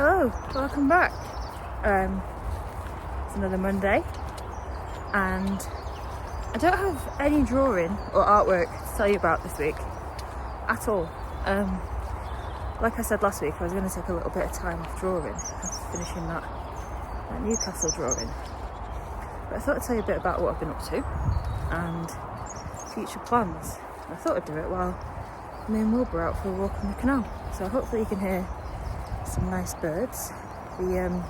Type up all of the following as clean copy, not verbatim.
Hello, welcome back. It's another Monday and I don't have any drawing or artwork to tell you about this week at all. Like I said last week, I was going to take a little bit of time off drawing after finishing that Newcastle drawing. But I thought I'd tell you a bit about what I've been up to and future plans. I thought I'd do it while me and Wilbur are out for a walk on the canal. So hopefully you can hear some nice birds. The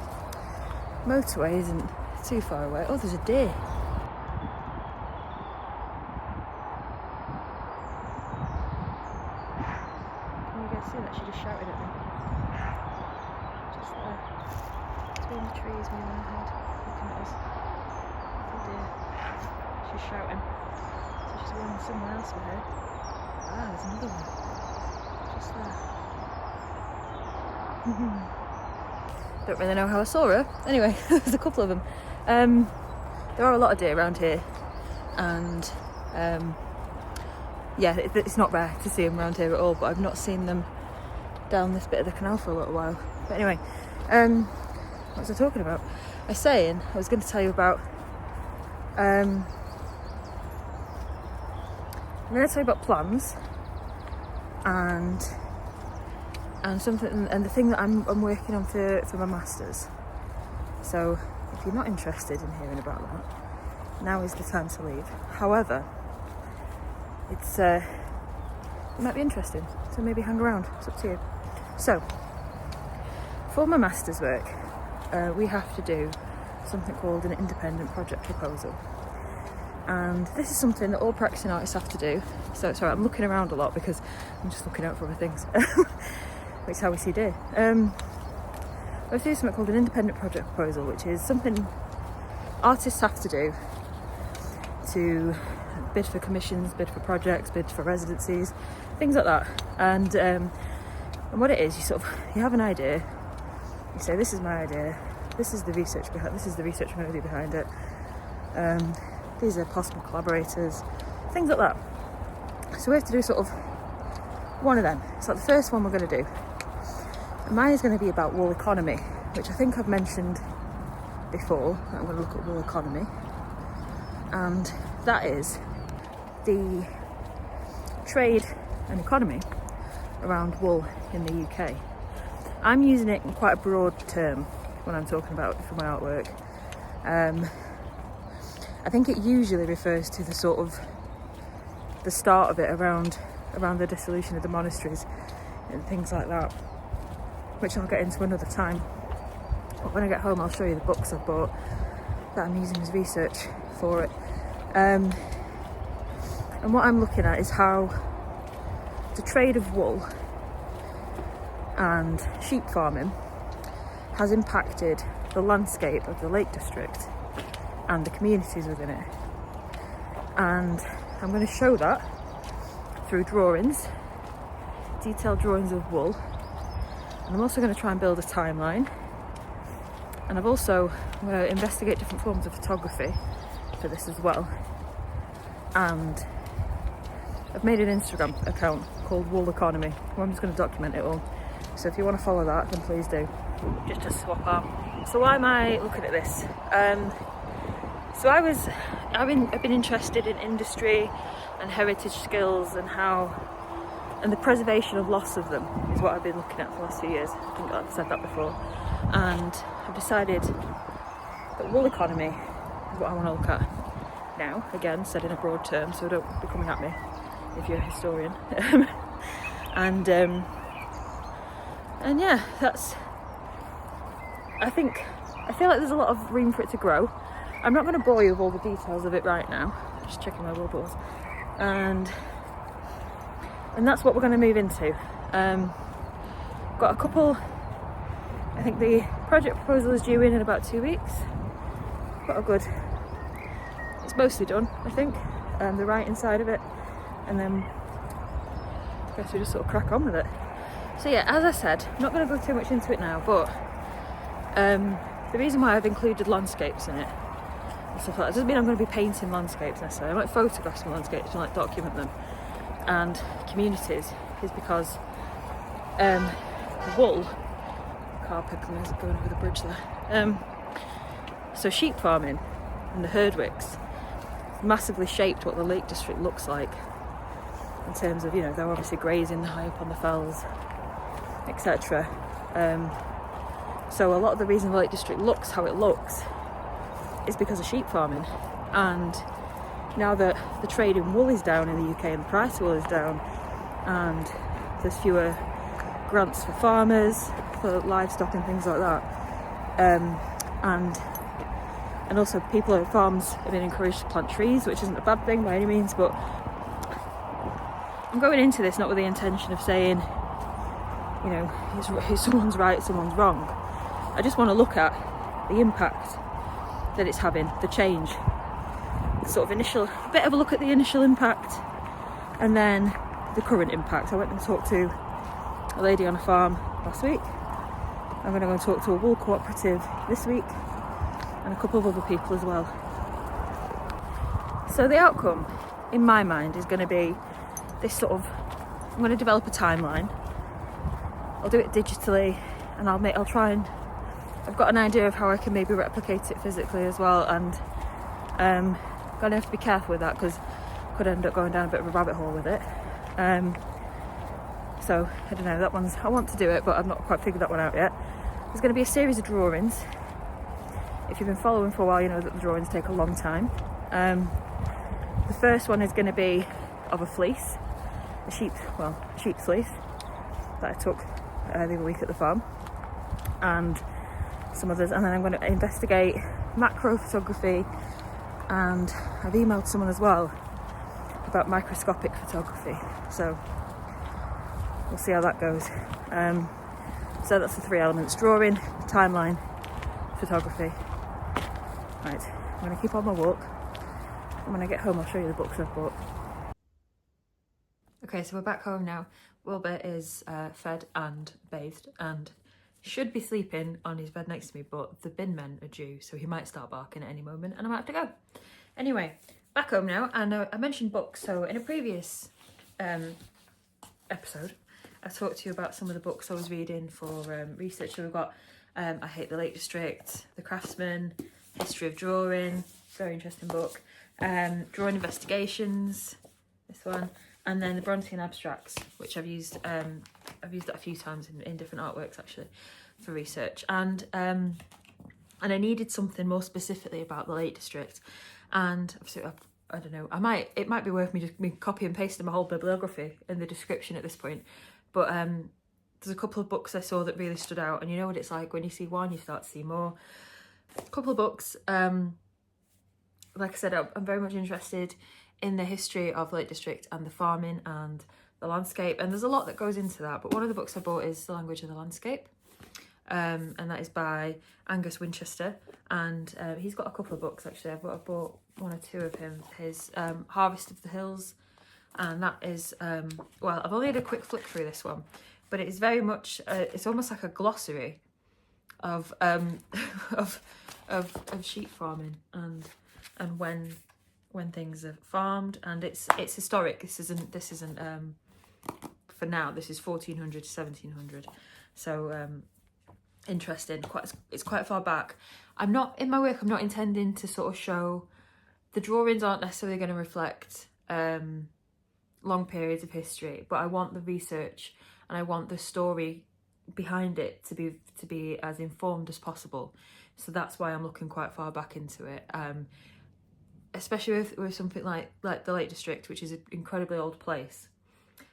motorway isn't too far away. Oh, there's a deer. Can you guys see that? She just shouted at me. Just there. Between the trees, me and my head. Looking at us. The deer. She's shouting. So she's warning someone else for her. Ah, there's another one. Just there. Don't really know how I saw her. Anyway, there's a couple of them. There are a lot of deer around here, and yeah, it's not rare to see them around here at all, but I've not seen them down this bit of the canal for a little while. But anyway, what was I talking about? I was going to tell you about I'm going to tell you about plans and something, and the thing that I'm working on for my masters. So if you're not interested in hearing about that, now is the time to leave. However, it's it might be interesting, so maybe hang around. It's up to you. So for my masters work, we have to do something called an independent project proposal, and this is something that all practicing artists have to do. So sorry, I'm looking around a lot because I'm just looking out for other things. Which is how we see deer. I do something called an independent project proposal, which is something artists have to do to bid for commissions, bid for projects, bid for residencies, things like that. And what it is, you have an idea. You say, "This is my idea. This is the research behind. This is the research I'm going to do behind it. These are possible collaborators, things like that." So we have to do sort of one of them. So the first one we're going to do. Mine is going to be about wool economy, which I think I've mentioned before. I'm going to look at wool economy, and that is the trade and economy around wool in the UK. I'm using it in quite a broad term when I'm talking about it for my artwork. I think it usually refers to the sort of the start of it around the dissolution of the monasteries and things like that, which I'll get into another time. But when I get home, I'll show you the books I've bought that I'm using as research for it. And what I'm looking at is how the trade of wool and sheep farming has impacted the landscape of the Lake District and the communities within it. And I'm going to show that through drawings, detailed drawings of wool. And I'm also going to try and build a timeline, and I'm going to investigate different forms of photography for this as well. And I've made an Instagram account called Wool Economy where I'm just going to document it all. So if you want to follow that, then please do. Just to swap out. So why am I looking at this? So I've been interested in industry and heritage skills and the preservation of loss of them is what I've been looking at for the last few years. I think I've said that before. And I've decided that wool economy is what I want to look at now. Again, said in a broad term, so don't be coming at me if you're a historian. And yeah, I feel like there's a lot of room for it to grow. I'm not going to bore you with all the details of it right now. Just checking my wool balls. And that's what we're going to move into. Got a couple. I think the project proposal is due in about 2 weeks. It's mostly done, I think. The writing side of it, and then I guess we just sort of crack on with it. So yeah, as I said, I'm not going to go too much into it now, but the reason why I've included landscapes in it and stuff like that doesn't mean I'm going to be painting landscapes necessarily. I might photograph some landscapes and document them and communities, is because wool car peddling going over the bridge there. So sheep farming and the Herdwicks massively shaped what the Lake District looks like in terms of, you know, they're obviously grazing high up on the fells, etc. So a lot of the reason the Lake District looks how it looks is because of sheep farming. And now that the trade in wool is down in the UK and the price of wool is down, and there's fewer grants for farmers, for livestock and things like that, and also people at farms have been encouraged to plant trees, which isn't a bad thing by any means, but I'm going into this not with the intention of saying, you know, someone's right, someone's wrong. I just want to look at the impact that it's having, the change, sort of initial, a bit of a look at the initial impact, and then the current impact. I went and talked to a lady on a farm last week. I'm going to go and talk to a wool cooperative this week, and a couple of other people as well. So the outcome, in my mind, is going to be this sort of, I'm going to develop a timeline. I'll do it digitally, and I'll try and, I've got an idea of how I can maybe replicate it physically as well, and gonna have to be careful with that because I could end up going down a bit of a rabbit hole with it. So I don't know, that one's, I want to do it, but I've not quite figured that one out yet. There's going to be a series of drawings. If you've been following for a while, you know that the drawings take a long time. The first one is going to be of a fleece, a sheep's fleece that I took the other week at the farm, and some others, and then I'm going to investigate macro photography, and I've emailed someone as well about microscopic photography, so we'll see how that goes. So that's the three elements: drawing, timeline, photography. Right, I'm going to keep on my walk, and when I get home I'll show you the books I've bought. Okay, so we're back home now. Wilbur is fed and bathed and should be sleeping on his bed next to me, but the bin men are due, so he might start barking at any moment and I might have to go. Anyway, back home now, and I mentioned books. So in a previous episode, I talked to you about some of the books I was reading for research. So we've got I Hate the Lake District, The Craftsman, History of Drawing, very interesting book, Drawing Investigations, this one, and then the Brontean Abstracts, which I've used that a few times in different artworks actually for research, and I needed something more specifically about the Lake District, and I don't know, it might be worth me copy and pasting my whole bibliography in the description at this point, but there's a couple of books I saw that really stood out, and you know what it's like when you see one, you start to see more. A couple of books, like I said, I'm very much interested in the history of Lake District and the farming and the landscape, and there's a lot that goes into that, but one of the books I bought is The Language of the Landscape, and that is by Angus Winchester, and he's got a couple of books actually. I bought one or two of his Harvest of the Hills, and that is well, I've only had a quick flick through this one, but it is very much it's almost like a glossary of sheep farming and when things are farmed, and it's historic. This isn't for now. This is 1400 to 1700, so interesting. It's quite far back. I'm not in my work. I'm not intending to sort of show. The drawings aren't necessarily going to reflect long periods of history, but I want the research and I want the story behind it to be as informed as possible. So that's why I'm looking quite far back into it. Especially with something like the Lake District, which is an incredibly old place,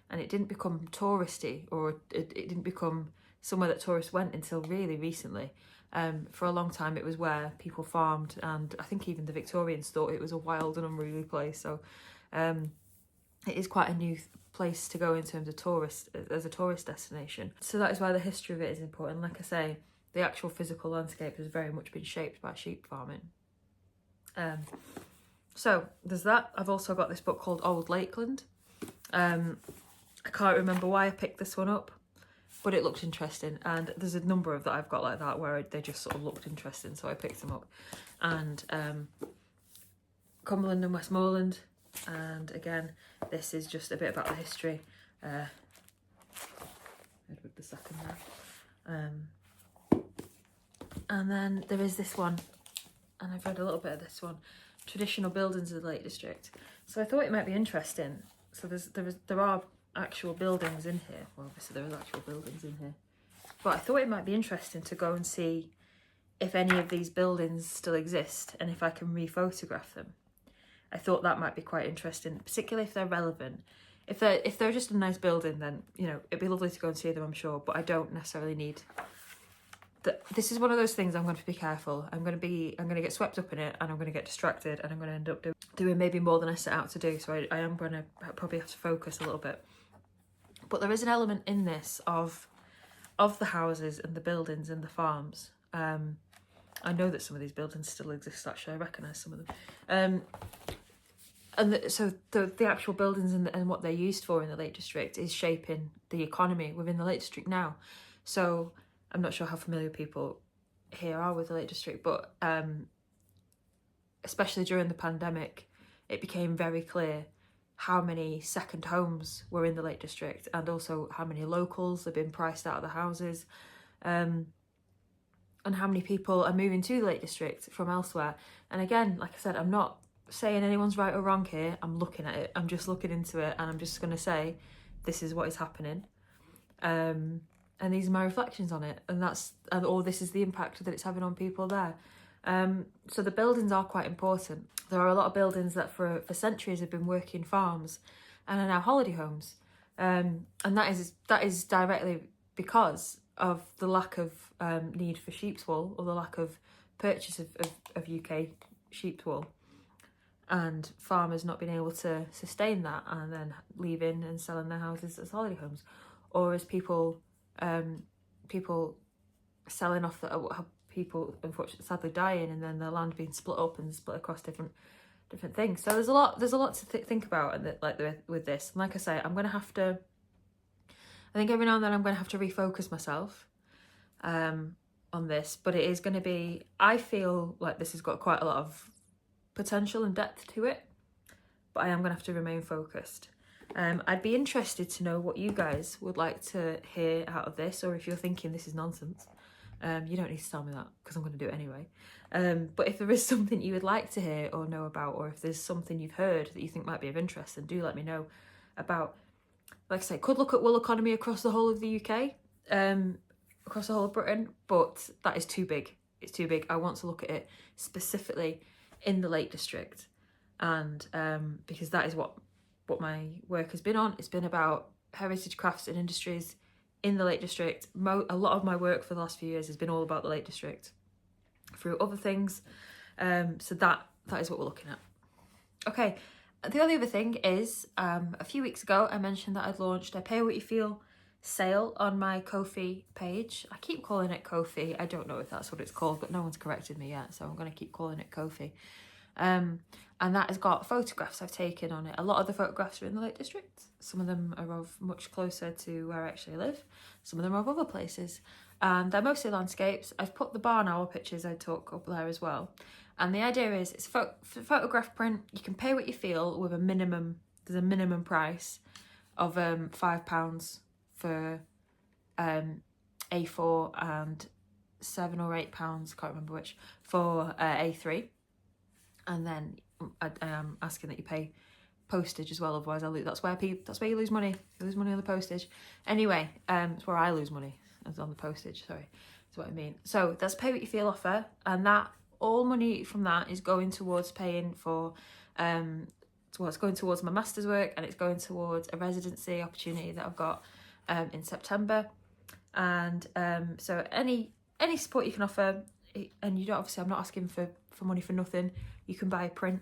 and it didn't become touristy, or it didn't become somewhere that tourists went until really recently. For a long time it was where people farmed, and I think even the Victorians thought it was a wild and unruly place, so it is quite a new place to go in terms of as a tourist destination. So that is why the history of it is important. Like I say, the actual physical landscape has very much been shaped by sheep farming. So there's that. I've also got this book called Old Lakeland. I can't remember why I picked this one up, but it looked interesting, and there's a number of that I've got like that where they just sort of looked interesting, so I picked them up. And Cumberland and Westmoreland, and again, this is just a bit about the history. Edward II there. And then there is this one, and I've read a little bit of this one, Traditional Buildings of the Lake District. So I thought it might be interesting. So there are actual buildings in here. Well, obviously there are actual buildings in here. But I thought it might be interesting to go and see if any of these buildings still exist and if I can re-photograph them. I thought that might be quite interesting, particularly if they're relevant. If they're just a nice building, then, you know, it'd be lovely to go and see them, I'm sure, but I don't necessarily need... This is one of those things I'm going to be careful. I'm going to get swept up in it, and I'm going to get distracted, and I'm going to end up doing maybe more than I set out to do, so I am going to probably have to focus a little bit. But there is an element in this of the houses and the buildings and the farms. I know that some of these buildings still exist, actually. I recognise some of them. So the actual buildings and what they're used for in the Lake District is shaping the economy within the Lake District now. So I'm not sure how familiar people here are with the Lake District, but especially during the pandemic, it became very clear how many second homes were in the Lake District, and also how many locals have been priced out of the houses, and how many people are moving to the Lake District from elsewhere. And again, like I said, I'm not saying anyone's right or wrong here. I'm looking at it. I'm just looking into it, and I'm just going to say this is what is happening. And these are my reflections on it, or this is the impact that it's having on people there. So the buildings are quite important. There are a lot of buildings that for centuries have been working farms and are now holiday homes. And that is directly because of the lack of need for sheep's wool, or the lack of purchase of UK sheep's wool, and farmers not being able to sustain that and then leaving and selling their houses as holiday homes, or as people selling off people unfortunately sadly dying, and then their land being split up and split across different things. So there's a lot to think about, and with this. And like I say, I think every now and then I'm going to have to refocus myself on this, but it is going to be, I feel like this has got quite a lot of potential and depth to it, but I am going to have to remain focused. I'd be interested to know what you guys would like to hear out of this, or if you're thinking this is nonsense. You don't need to tell me that, because I'm going to do it anyway. But if there is something you would like to hear or know about, or if there's something you've heard that you think might be of interest, then do let me know about. Like I say, could look at wool economy across the whole of the UK, across the whole of Britain, but that is too big. It's too big. I want to look at it specifically in the Lake District, and because that is what my work has been on. It's been about heritage crafts and industries in the Lake District. A lot of my work for the last few years has been all about the Lake District through other things. So that is what we're looking at. Okay, the only other thing is, a few weeks ago I mentioned that I'd launched a Pay What You Feel sale on my Ko-fi page. I keep calling it Ko-fi. I don't know if that's what it's called, but no one's corrected me yet, so I'm going to keep calling it Ko-fi. And that has got photographs I've taken on it. A lot of the photographs are in the Lake District. Some of them are of much closer to where I actually live. Some of them are of other places. And they're mostly landscapes. I've put the barn owl pictures I took up there as well. And the idea is, it's photograph print. You can pay what you feel with a minimum. There's a minimum price of £5 for A4, and £7 or £8, can't remember which, for A3. And then I am asking that you pay postage as well, otherwise that's where you lose money. You lose money on the postage. Anyway, it's where I lose money, as on the postage, sorry. That's what I mean. So that's Pay What You Feel offer, and that all money from that is going towards paying for it's going towards my master's work, and it's going towards a residency opportunity that I've got in September. And so any support you can offer, and you don't, obviously I'm not asking for money for nothing. You can buy a print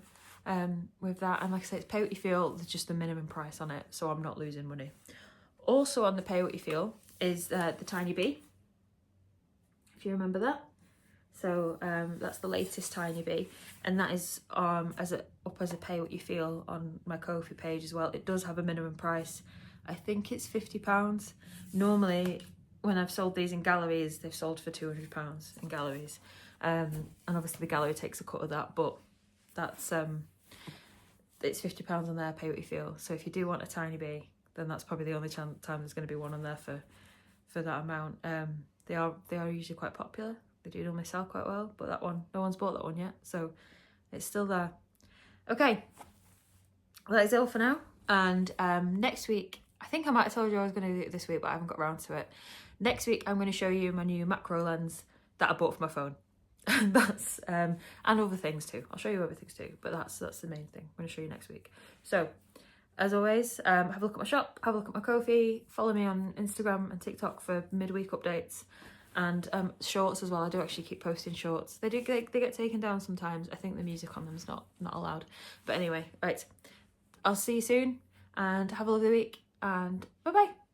with that, and like I say, it's Pay What You Feel. There's just a minimum price on it, so I'm not losing money. Also on the Pay What You Feel is the Tiny Bee, if you remember that. So that's the latest Tiny Bee, and that is as a Pay What You Feel on my Ko-fi page as well. It does have a minimum price. I think it's £50. Normally, when I've sold these in galleries, they've sold for £200 in galleries, and obviously the gallery takes a cut of that, but that's it's £50 on there, Pay What You Feel. So if you do want a Tiny Bee, then that's probably the only time there's going to be one on there for that amount. They are usually quite popular, They do normally sell quite well, but that one, no one's bought that one yet, so it's still there. Okay, well, that is all for now. And next week, I think I might have told you I was going to do it this week, but I haven't got around to it. Next week, I'm going to show you my new macro lens that I bought for my phone. That's and other things too. I'll show you other things too, but that's the main thing. I'm going to show you next week. So, as always, have a look at my shop, have a look at my Ko-fi, follow me on Instagram and TikTok for midweek updates, and shorts as well. I do actually keep posting shorts. They get taken down sometimes. I think the music on them is not allowed. But anyway, right. I'll see you soon and have a lovely week and bye bye.